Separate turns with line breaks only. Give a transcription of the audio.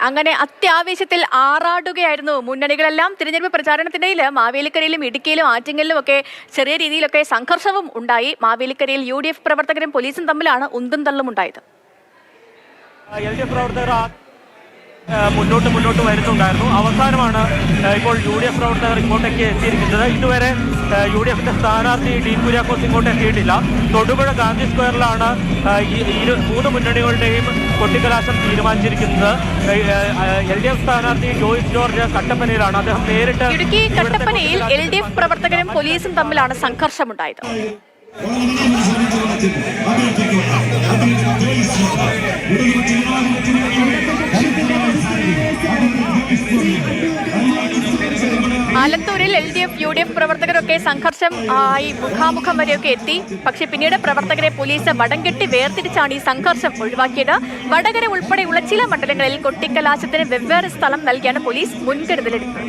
അങ്ങനെ അത്യാവശ്യത്തിൽ ആറാടുകയായിരുന്നു മുന്നണികളെല്ലാം. തിരഞ്ഞെടുപ്പ് പ്രചാരണത്തിനിടയിൽ മാവേലിക്കരയിലും ഇടുക്കിയിലും ആറ്റിങ്ങലിലും ഒക്കെ ചെറിയ രീതിയിലൊക്കെ സംഘർഷവും ഉണ്ടായി. മാവേലിക്കരയിൽ UDF പ്രവർത്തകരും പോലീസും തമ്മിലാണ് ഉന്തും തള്ളും ഉണ്ടായത്.
LDF പ്രവർത്തകർ മുന്നോട്ട് വരുന്നുണ്ടായിരുന്നു. അവസാനമാണ് ഇപ്പോൾ UDF പ്രവർത്തകർ ഇങ്ങോട്ടേക്ക് എത്തിയിരിക്കുന്നത്. ഇതുവരെ UDFന്റെ സ്ഥാനാർത്ഥി ഡീൻ കുര്യാക്കോസ് ഇങ്ങോട്ട് എത്തിയിട്ടില്ല. തൊടുപുഴ ഗാന്ധി സ്ക്വയറിലാണ് മൂന്ന് മുന്നണികളുടെയും കൊട്ടിക്കലാശം തീരുമാനിച്ചിരിക്കുന്നത്. LDF സ്ഥാനാർത്ഥി ജോയിസ് ജോർജ് കട്ടപ്പനയിലാണ്. അദ്ദേഹം നേരിട്ട്
ഇടുക്കി കട്ടപ്പനയിൽ LDF പ്രവർത്തകരും പോലീസും തമ്മിലാണ് സംഘർഷമുണ്ടായത്. ആലത്തൂരിൽ LDF UDF പ്രവർത്തകരൊക്കെ സംഘർഷം ആയി മുഖാമുഖം വരെയൊക്കെ എത്തി. പക്ഷെ പിന്നീട് പ്രവർത്തകരെ പോലീസ് വടംകെട്ടി വേർതിരിച്ചാണ് ഈ സംഘർഷം ഒഴിവാക്കിയത്. വടകര ഉൾപ്പെടെയുള്ള ചില മണ്ഡലങ്ങളിൽ കൊട്ടിക്കലാശത്തിന് വെവ്വേറെ സ്ഥലം നൽകിയാണ് പോലീസ് മുൻകരുതലെടുത്തത്.